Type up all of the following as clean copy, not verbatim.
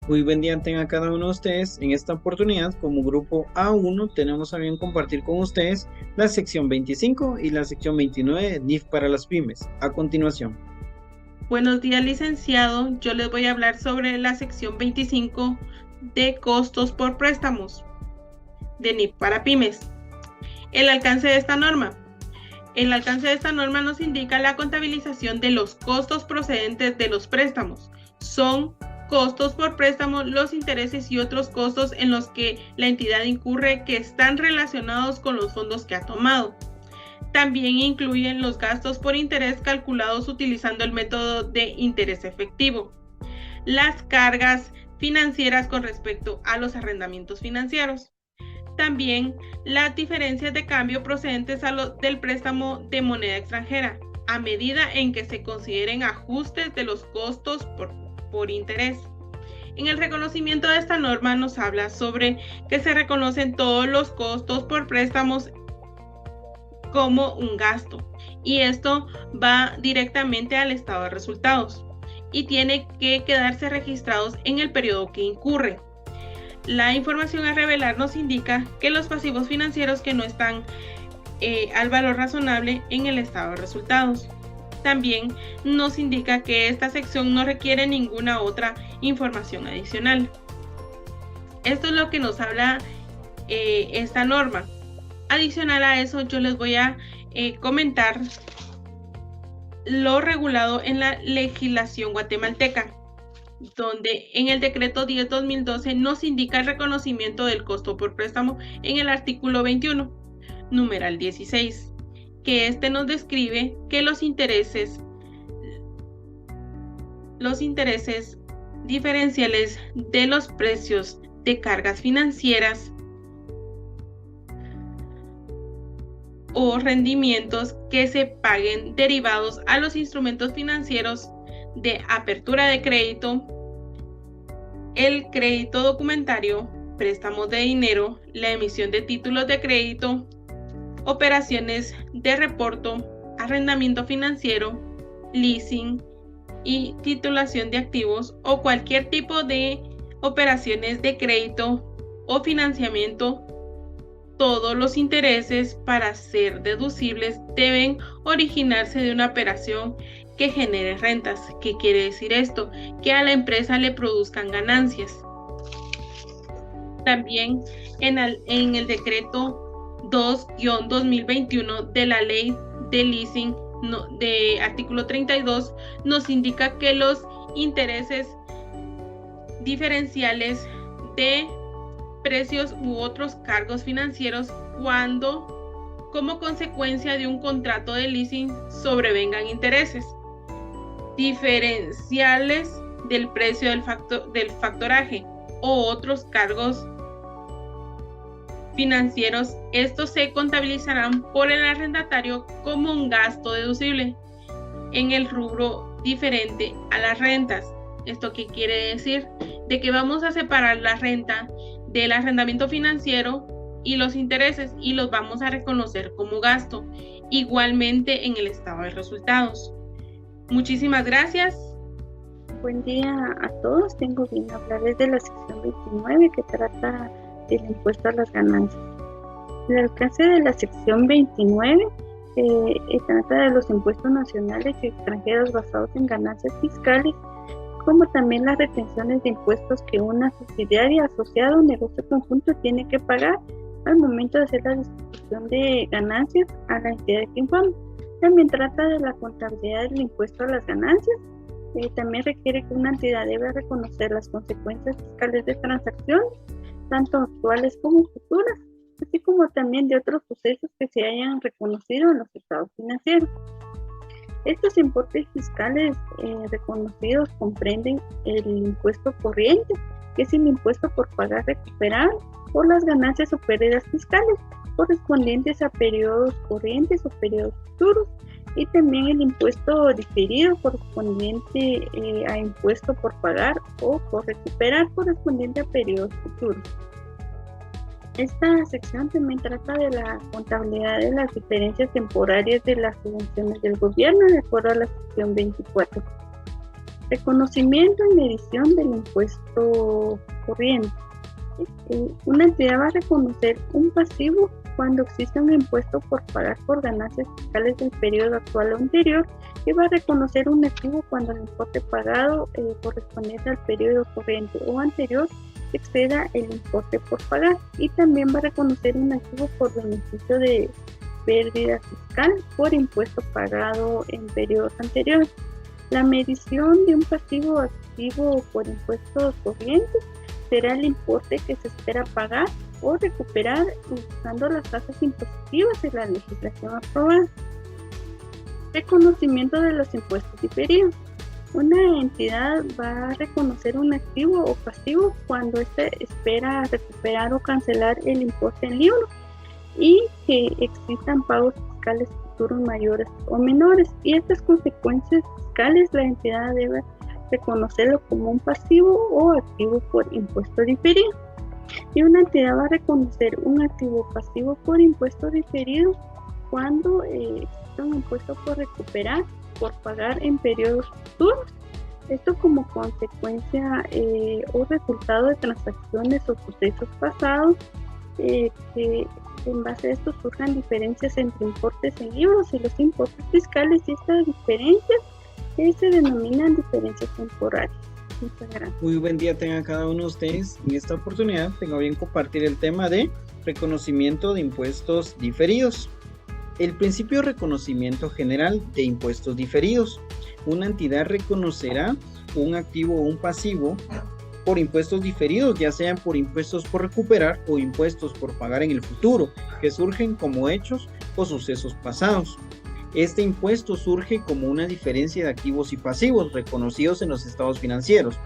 Muy buen día tenga cada uno de ustedes. En esta oportunidad, como grupo A1, tenemos a bien compartir con ustedes la sección 25 y la sección 29 de NIF para las pymes. A continuación. Buenos días, licenciado. Yo les voy a hablar sobre la sección 25 de costos por préstamos de NIF para pymes. El alcance de esta norma. El alcance de esta norma nos indica la contabilización de los costos procedentes de los préstamos. Son costos por préstamo, los intereses y otros costos en los que la entidad incurre que están relacionados con los fondos que ha tomado. También incluyen los gastos por interés calculados utilizando el método de interés efectivo, las cargas financieras con respecto a los arrendamientos financieros. También las diferencias de cambio procedentes del préstamo de moneda extranjera, a medida en que se consideren ajustes de los costos por interés. En el reconocimiento de esta norma nos habla sobre que se reconocen todos los costos por préstamos como un gasto, y esto va directamente al estado de resultados y tiene que quedarse registrados en el periodo que incurre. La información a revelar nos indica que los pasivos financieros que no están al valor razonable en el estado de resultados. También nos indica que esta sección no requiere ninguna otra información adicional. Esto es lo que nos habla esta norma. Adicional a eso, yo les voy a comentar lo regulado en la legislación guatemalteca, donde en el decreto 10/2012 nos indica el reconocimiento del costo por préstamo en el artículo 21, numeral 16, que este nos describe que los intereses diferenciales de los precios de cargas financieras o rendimientos que se paguen derivados a los instrumentos financieros de apertura de crédito, el crédito documentario, préstamos de dinero, la emisión de títulos de crédito, operaciones de reporto, arrendamiento financiero, leasing y titulación de activos o cualquier tipo de operaciones de crédito o financiamiento. Todos los intereses para ser deducibles deben originarse de una operación que genere rentas. ¿Qué quiere decir esto? Que a la empresa le produzcan ganancias. También en el decreto 2/2021 de la ley de leasing de artículo 32 nos indica que los intereses diferenciales de precios u otros cargos financieros cuando, como consecuencia de un contrato de leasing, sobrevengan intereses diferenciales del precio del factoraje o otros cargos financieros, estos se contabilizarán por el arrendatario como un gasto deducible en el rubro diferente a las rentas. ¿Esto qué quiere decir? De que vamos a separar la renta del arrendamiento financiero y los intereses y los vamos a reconocer como gasto, igualmente en el estado de resultados. Muchísimas gracias. Buen día a todos. Tengo bien hablarles de la sección 29 que trata del impuesto a las ganancias. El alcance de la sección 29 trata de los impuestos nacionales y extranjeros basados en ganancias fiscales, como también las retenciones de impuestos que una subsidiaria asociada o negocio conjunto tiene que pagar al momento de hacer la distribución de ganancias a la entidad que informa. También trata de la contabilidad del impuesto a las ganancias. También requiere que una entidad debe reconocer las consecuencias fiscales de transacciones, tanto actuales como futuras, así como también de otros sucesos que se hayan reconocido en los estados financieros. Estos importes fiscales reconocidos comprenden el impuesto corriente, que es el impuesto por pagar recuperado por las ganancias o pérdidas fiscales correspondientes a periodos corrientes o periodos futuros, y también el impuesto diferido correspondiente a impuesto por pagar o por recuperar correspondiente a periodos futuros. Esta sección también trata de la contabilidad de las diferencias temporarias de las subvenciones del gobierno de acuerdo a la sección 24. Reconocimiento y medición del impuesto corriente. Una entidad va a reconocer un pasivo cuando existe un impuesto por pagar por ganancias fiscales del periodo actual o anterior, y va a reconocer un activo cuando el importe pagado correspondiente al periodo corriente o anterior exceda el importe por pagar, y también va a reconocer un activo por beneficio de pérdida fiscal por impuesto pagado en periodos anteriores. La medición de un pasivo o activo por impuestos corrientes será el importe que se espera pagar o recuperar usando las tasas impositivas y la legislación aprobada. Reconocimiento de los impuestos diferidos. Una entidad va a reconocer un activo o pasivo cuando éste espera recuperar o cancelar el importe en libros y que existan pagos fiscales futuros mayores o menores, y estas consecuencias fiscales la entidad debe reconocerlo como un pasivo o activo por impuesto diferido. Y una entidad va a reconocer un activo pasivo por impuesto diferido cuando existe un impuesto por recuperar por pagar en periodos futuros. Esto como consecuencia o resultado de transacciones o sucesos pasados, que en base a esto surjan diferencias entre importes en libros y los importes fiscales, y estas diferencias se denominan diferencias temporales. Muchas gracias. Muy buen día tengan cada uno de ustedes. En esta oportunidad tengo bien compartir el tema de reconocimiento de impuestos diferidos. El principio de reconocimiento general de impuestos diferidos. Una entidad reconocerá un activo o un pasivo por impuestos diferidos, ya sean por impuestos por recuperar o impuestos por pagar en el futuro, que surgen como hechos o sucesos pasados. Este impuesto surge como una diferencia de activos y pasivos reconocidos en los estados financieros,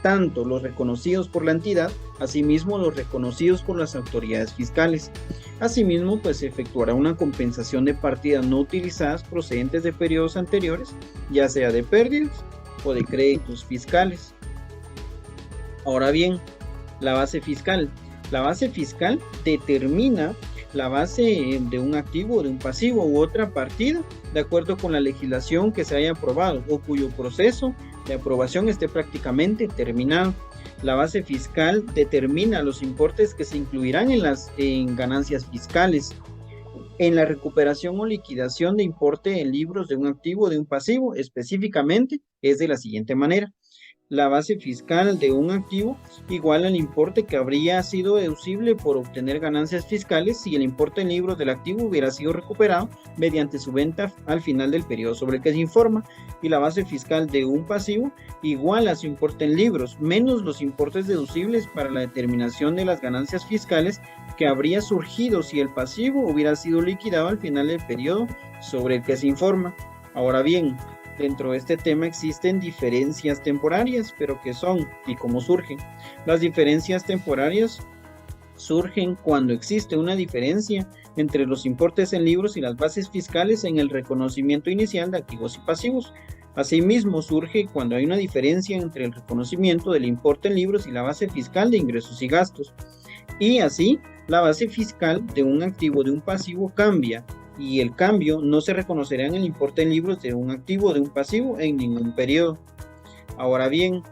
tanto los reconocidos por la entidad, asimismo los reconocidos por las autoridades fiscales. Asimismo, pues se efectuará una compensación de partidas no utilizadas procedentes de periodos anteriores, ya sea de pérdidas o de créditos fiscales. Ahora bien, la base fiscal. La base fiscal determina la base de un activo, de un pasivo u otra partida, de acuerdo con la legislación que se haya aprobado o cuyo proceso de aprobación esté prácticamente terminado. La base fiscal determina los importes que se incluirán en ganancias fiscales, en la recuperación o liquidación de importe en libros de un activo o de un pasivo. Específicamente es de la siguiente manera: la base fiscal de un activo igual al importe que habría sido deducible por obtener ganancias fiscales si el importe en libros del activo hubiera sido recuperado mediante su venta al final del periodo sobre el que se informa, y la base fiscal de un pasivo igual a su importe en libros menos los importes deducibles para la determinación de las ganancias fiscales que habría surgido si el pasivo hubiera sido liquidado al final del periodo sobre el que se informa. Ahora bien, dentro de este tema existen diferencias temporarias, pero ¿qué son y cómo surgen? Las diferencias temporarias surgen cuando existe una diferencia entre los importes en libros y las bases fiscales en el reconocimiento inicial de activos y pasivos. Asimismo, surge cuando hay una diferencia entre el reconocimiento del importe en libros y la base fiscal de ingresos y gastos. Y así, la base fiscal de un activo o de un pasivo cambia, y el cambio no se reconocerá en el importe en libros de un activo o de un pasivo en ningún periodo. Ahora bien,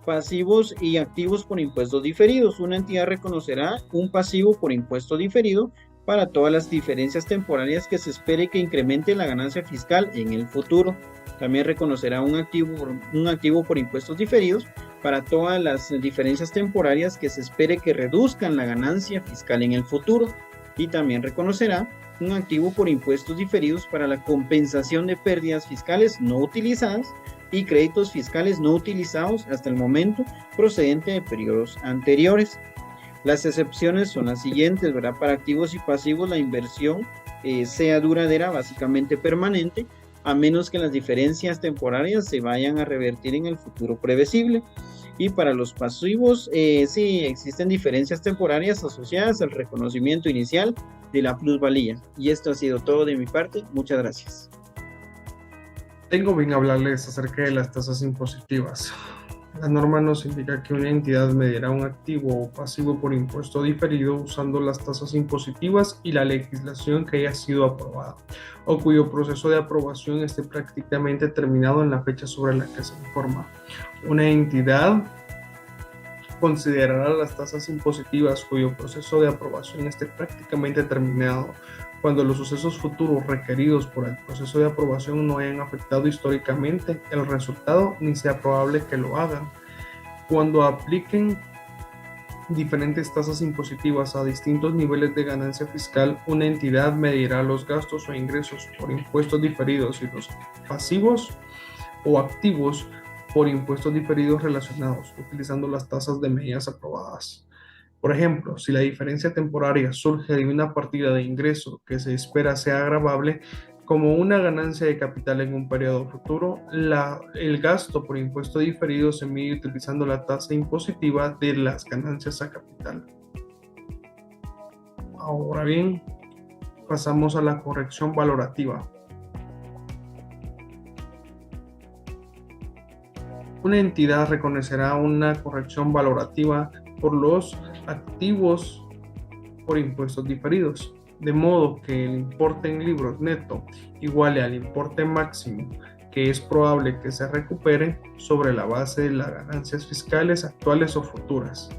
pasivos y activos por impuestos diferidos. Una entidad reconocerá un pasivo por impuesto diferido para todas las diferencias temporarias que se espere que incremente la ganancia fiscal en el futuro. También reconocerá un activo por impuestos diferidos para todas las diferencias temporarias que se espere que reduzcan la ganancia fiscal en el futuro. Y también reconocerá un activo por impuestos diferidos para la compensación de pérdidas fiscales no utilizadas y créditos fiscales no utilizados hasta el momento procedente de periodos anteriores. Las excepciones son las siguientes, ¿verdad? Para activos y pasivos la inversión sea duradera, básicamente permanente, a menos que las diferencias temporarias se vayan a revertir en el futuro previsible. Y para los pasivos, sí existen diferencias temporarias asociadas al reconocimiento inicial de la plusvalía. Y esto ha sido todo de mi parte. Muchas gracias. Tengo bien hablarles acerca de las tasas impositivas. La norma nos indica que una entidad medirá un activo o pasivo por impuesto diferido usando las tasas impositivas y la legislación que haya sido aprobada o cuyo proceso de aprobación esté prácticamente terminado en la fecha sobre la que se informa. Una entidad considerará las tasas impositivas cuyo proceso de aprobación esté prácticamente terminado cuando los sucesos futuros requeridos por el proceso de aprobación no hayan afectado históricamente el resultado ni sea probable que lo hagan. Cuando apliquen diferentes tasas impositivas a distintos niveles de ganancia fiscal, una entidad medirá los gastos o ingresos por impuestos diferidos y los pasivos o activos por impuestos diferidos relacionados, utilizando las tasas de medidas aprobadas. Por ejemplo, si la diferencia temporaria surge de una partida de ingreso que se espera sea agravable, como una ganancia de capital en un periodo futuro, el gasto por impuesto diferido se mide utilizando la tasa impositiva de las ganancias a capital. Ahora bien, pasamos a la corrección valorativa. Una entidad reconocerá una corrección valorativa por los activos por impuestos diferidos, de modo que el importe en libros neto iguale al importe máximo que es probable que se recupere sobre la base de las ganancias fiscales actuales o futuras.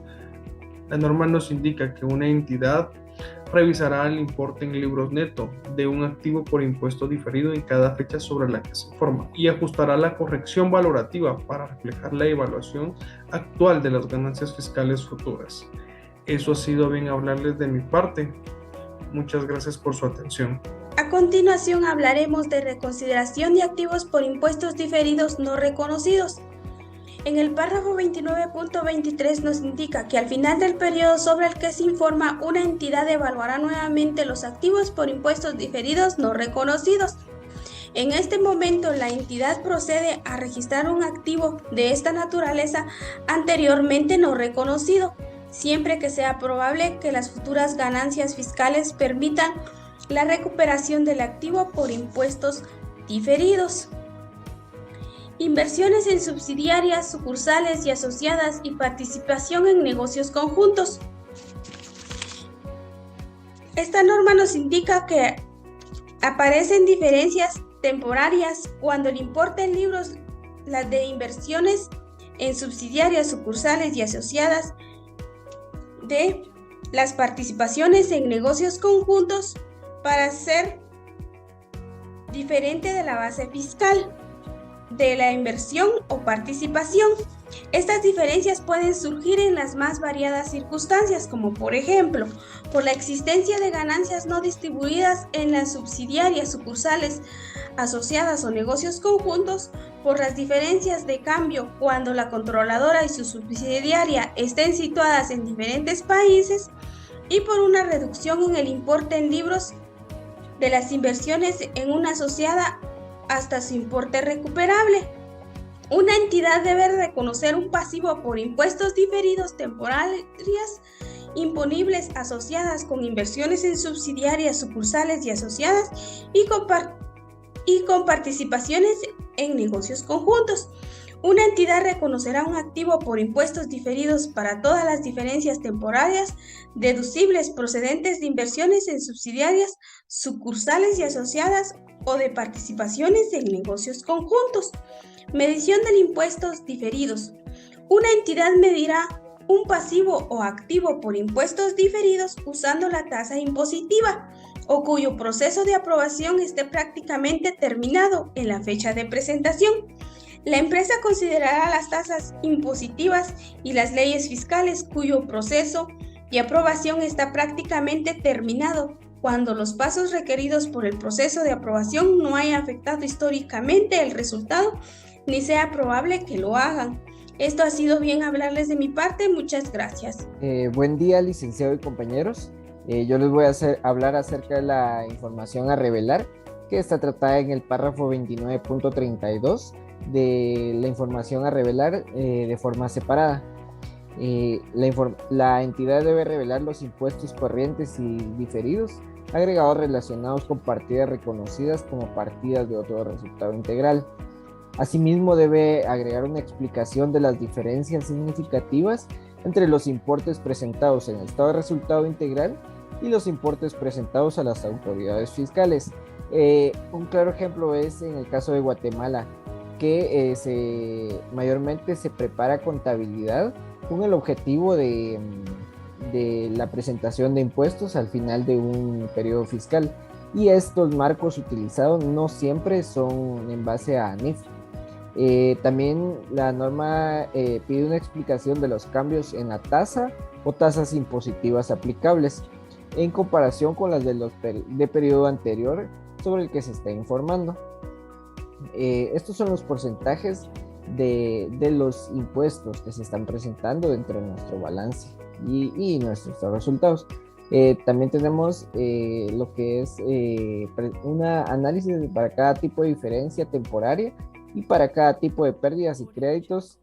La norma nos indica que una entidad revisará el importe en libros neto de un activo por impuesto diferido en cada fecha sobre la que se informa y ajustará la corrección valorativa para reflejar la evaluación actual de las ganancias fiscales futuras. Eso ha sido bien hablarles de mi parte. Muchas gracias por su atención. A continuación hablaremos de reconsideración de activos por impuestos diferidos no reconocidos. En el párrafo 29.23 nos indica que al final del periodo sobre el que se informa, una entidad evaluará nuevamente los activos por impuestos diferidos no reconocidos. En este momento, la entidad procede a registrar un activo de esta naturaleza anteriormente no reconocido, siempre que sea probable que las futuras ganancias fiscales permitan la recuperación del activo por impuestos diferidos. Inversiones en subsidiarias, sucursales y asociadas y participación en negocios conjuntos. Esta norma nos indica que aparecen diferencias temporarias cuando el importe en libros las de inversiones en subsidiarias, sucursales y asociadas de las participaciones en negocios conjuntos para ser diferente de la base fiscal de la inversión o participación. Estas diferencias pueden surgir en las más variadas circunstancias, como por ejemplo, por la existencia de ganancias no distribuidas en las subsidiarias, sucursales, asociadas o negocios conjuntos, por las diferencias de cambio cuando la controladora y su subsidiaria estén situadas en diferentes países, y por una reducción en el importe en libros de las inversiones en una asociada hasta su importe recuperable. Una entidad debe reconocer un pasivo por impuestos diferidos temporarias imponibles asociadas con inversiones en subsidiarias, sucursales y asociadas y con participaciones en negocios conjuntos. Una entidad reconocerá un activo por impuestos diferidos para todas las diferencias temporarias deducibles procedentes de inversiones en subsidiarias, sucursales y asociadas o de participaciones en negocios conjuntos. Medición de impuestos diferidos. Una entidad medirá un pasivo o activo por impuestos diferidos usando la tasa impositiva o cuyo proceso de aprobación esté prácticamente terminado en la fecha de presentación. La empresa considerará las tasas impositivas y las leyes fiscales cuyo proceso de aprobación está prácticamente terminado cuando los pasos requeridos por el proceso de aprobación no hayan afectado históricamente el resultado ni sea probable que lo hagan. Esto ha sido bien hablarles de mi parte. Muchas gracias. Buen día, licenciado y compañeros. Yo les voy a hablar acerca de la información a revelar, que está tratada en el párrafo 29.32 de la información a revelar de forma separada. La entidad debe revelar los impuestos corrientes y diferidos agregados relacionados con partidas reconocidas como partidas de otro resultado integral. Asimismo, debe agregar una explicación de las diferencias significativas entre los importes presentados en el estado de resultado integral y los importes presentados a las autoridades fiscales. Un claro ejemplo es en el caso de Guatemala, que mayormente se prepara contabilidad con el objetivo de la presentación de impuestos al final de un periodo fiscal, y estos marcos utilizados no siempre son en base a ANIF. También la norma pide una explicación de los cambios en la tasa o tasas impositivas aplicables en comparación con las de periodo anterior sobre el que se está informando. Estos son los porcentajes de los impuestos que se están presentando dentro de nuestro balance y nuestros resultados. También tenemos lo que es un análisis para cada tipo de diferencia temporaria y para cada tipo de pérdidas y créditos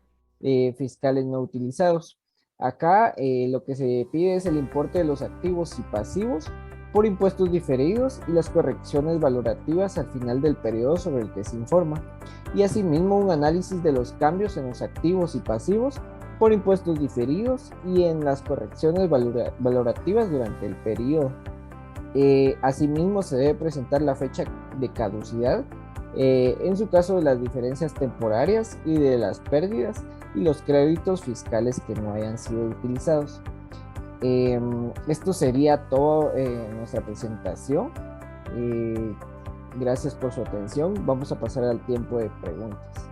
fiscales no utilizados. Acá lo que se pide es el importe de los activos y pasivos por impuestos diferidos y las correcciones valorativas al final del periodo sobre el que se informa, y asimismo un análisis de los cambios en los activos y pasivos por impuestos diferidos y en las correcciones valorativas durante el periodo. Asimismo, se debe presentar la fecha de caducidad en su caso de las diferencias temporarias y de las pérdidas y los créditos fiscales que no hayan sido utilizados. Esto sería todo nuestra presentación. Gracias por su atención. Vamos a pasar al tiempo de preguntas.